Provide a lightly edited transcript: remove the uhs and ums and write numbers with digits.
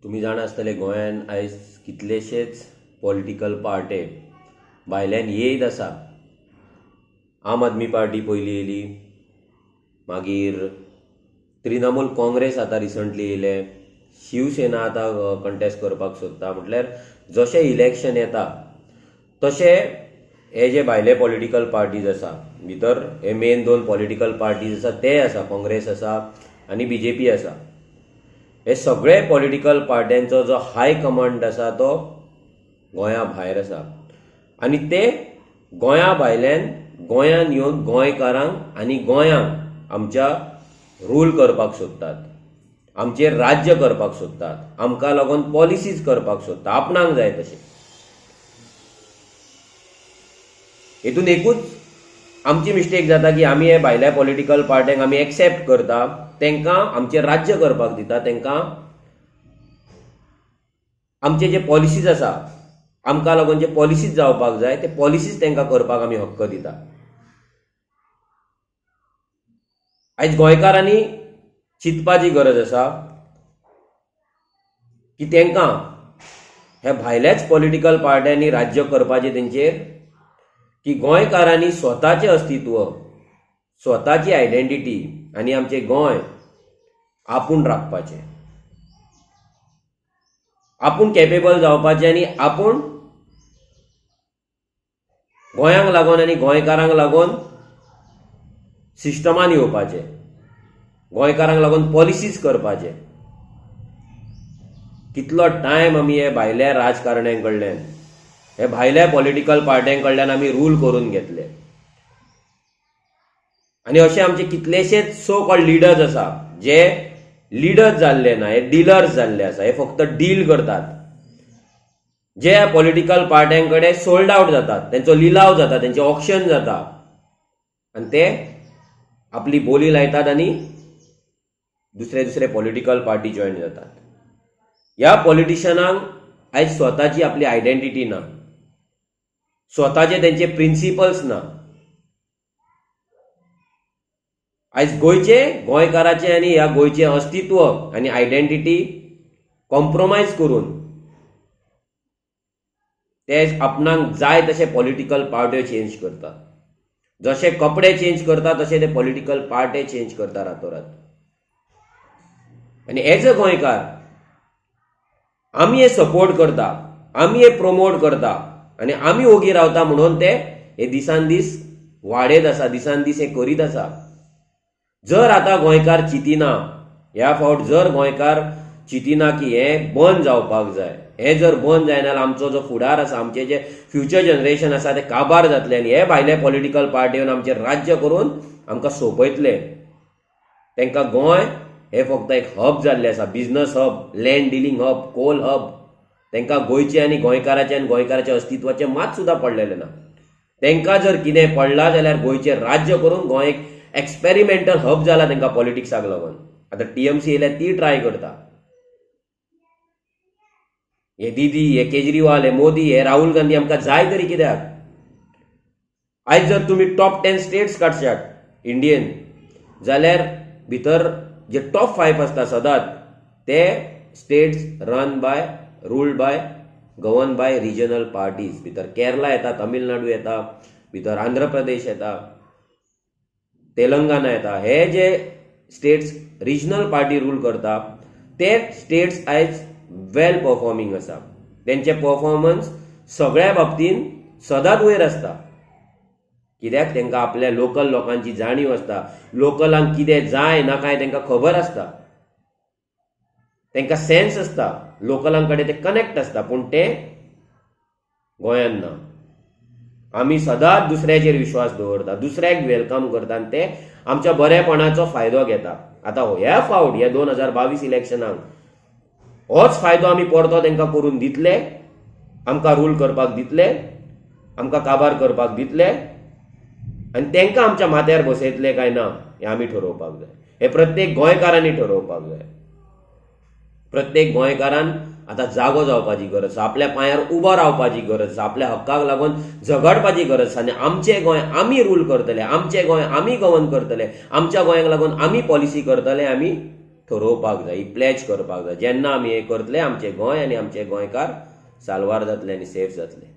तुम्ही जाणा आसतले गोंयान आयज कितलेशेच पॉलिटिकल पार्टे भायल्यान येयत आसा. आम आदमी पार्टी पयलीं येयली, मागीर तृणमूल काँग्रेस आतां रिसंटली येयले, शिवसेना आतां कंटेस्ट करपाक सोदता. म्हटल्यार जशें इलेक्शन येता तशे हे जे भायले पॉलिटिकल पार्टीज आसा भितर हे मेन दोन पॉलिटिकल पार्टीज आसा ते आसा, काँग्रेस आसा आनी BJP आसा. हे सगळे पॉलिटिकल पार्ट्यांचो जो हाय कमांड आसा तो गोंया भायर आसा आनी ते गोंया भायल्यान गोंयान येवन गोंयकारांक आनी गोंयांक आमच्या रूल करपाक सोदतात, आमचेर राज्य करपाक सोदतात, आमकां लागून पॉलिसीज करपाक सोदतात, आपणाक जाय तशें. हेतून एकूच आमची मिस्टेक जाता की आमी हे भायल्या पॉलिटिकल पार्ट्यांक आमी एक्सेप्ट करता, तांकां आमचें राज्य करपाक दिता, तांकां आमचे जे पॉलिसीज आसा आमकां लागून जे पॉलिसीज जावपाक जाय ते पॉलिसीज तांकां करपाक आमी हक्क दिता. आयज गोंयकारांनी चिंतपाची गरज आसा की तांकां ह्या भायल्याच पॉलिटिकल पार्ट्यांनी राज्य करपाचें तेंचेर, की गोंयकारांनी स्वताचें अस्तित्व, स्वताची आयडेंटिटी आनी आमचें गोंय आपूण राखपाचें, आपूण कॅपेबल जावपाचें आनी आपूण गोंयांक लागून आनी गोंयकारांक लागून सिस्टमान येवपाचें, गोंयकारांक लागून पॉलिसीज करपाचे. कितलो टायम आमी हे भायल्या राजकारण्यांक कडल्यान, हे भायल्या पॉलिटिकल पार्ट्यांक कडल्यान आमी रूल करून घेतले आनी अशे आमचे कितलेशेच सो कॉल्ड लिडर्स आसा जे लिडर्स जाल्ले ना, हे डीलर्स जाल्ले आसा, हे फक्त डील करतात. जे पॉलिटिकल पार्ट्यां कडेन सोल्ड आउट जातात, तेंचो लिलाव जाता, तेंचे ऑक्शन जाता आनी ते आपली बोली लायतात आनी दुसरे दुसरे पॉलिटिकल पार्टी जॉईन जातात. ह्या पॉलिटिशियनांक आयज स्वताची आपली आयडेंटिटी ना, स्वताचे तेंचे प्रिन्सिपल्स ना. आयज गोंयचे गोंयकाराचे आनी ह्या गोंयचे अस्तित्व आनी आयडेंटिटी कॉम्प्रोमायज करून ते आपणाक जाय तशे पॉलिटिकल पार्ट्यो चेंज करतात. जशे कपडे चेंज करता तशे ते पॉलिटिकल पार्टे चेंज करता रातोरात. आनी एज अ गोंयकार आमी हे सपोर्ट करता, आमी हे प्रमोट करता आनी आमी ओगी रावता म्हणून ते हे दिसान दीस वाडयत आसा, दिसान दीस हे करीत आसा. जर आतां गोंयकार चिंतिना, ह्या फावट जर गोंयकार चिंतिना की हें बंद जावपाक जाय, हें जर बंद जायना जाल्यार आमचो जो फुडार आसा, आमचे जे फ्युचर जनरेशन आसा ते काबार जातले आनी हे भायले पॉलिटिकल पार्टी आमचेर राज्य करून आमकां सोंपयतले. तांकां गोंय हे फक्त एक हब जाल्लें आसा, business hub, land dealing hub, coal hub. तांकां गोंयचे आनी गोंयकाराच्या अस्तित्वाचें मात सुद्दां पडलेलें ना. तांकां जर कितें पडलां जाल्यार गोंयचें राज्य करून गोंय एक एक्सपेरिमेंटल हब जाला तांकां पॉलिटिक्साक लागून. आतां TMC येयल्या ती ट्राय करता. हे दीदी, हे केजरीवाल, हे मोदी, हे राहुल गांधी आमकां जाय तरी कित्याक? आयज जर तुमी टॉप 10 स्टेट्स काडशात इंडियन जाल्यार भितर जे टॉप 5 आसता सदांच ते states ruled by govern by regional parties. भितर केरला येता, तमिळनाडू येता, भितर आंध्र प्रदेश येता, तेलंगणा येता. हे जे स्टेट्स रिजनल पार्टी रूल करता ते स्टेट्स आयज वेल परफॉर्मिंग आसा. तेंचे परफॉर्मन्स सगळ्या बाबतीन सदांच वयर आसता. कित्याक तांकां आपल्या लोकल लोकांची जाणीव आसता, लोकलांक कितें जाय ना काय तांकां खबर आसता, तांकां सेन्स आसता, लोकलां कडेन ते कनेक्ट आसता. पूण ते गोंयान ना. आमी सदांच दुसऱ्याचेर विश्वास दवरता, दुसऱ्याक वेलकम करता आनी ते आमच्या बरेपणाचो फायदो घेता. आतां ह्या फावट ह्या 2022 इलेक्शनाक होच फायदो आमी परतो तांकां करून दितले, आमकां रूल करपाक दितले, आमकां काबार करपाक दितले आनी तांकां आमच्या माथ्यार बसयतले काय ना हें आमी ठरोवपाक जाय. हे प्रत्येक गोंयकारांनी ठरोवपाक जाय. प्रत्येक गोंयकारान आतां जागो जावपाची गरज आसा, आपल्या पांयार उबो रावपाची गरज आसा, आपल्या हक्काक लागून झगडपाची गरज आसा. आनी आमचें गोंय आमी रूल करतले, आमचें गोंय आमी गवर्न करतले, आमच्या गोंयाक लागून आमी पॉलिसी करतले, आमी ठरोवपाक जाय, ही प्लेज करपाक जाय. जेन्ना आमी हें करतले आमचें गोंय आनी आमचे गोंयकार साल्वार जातले आनी सेफ जातले.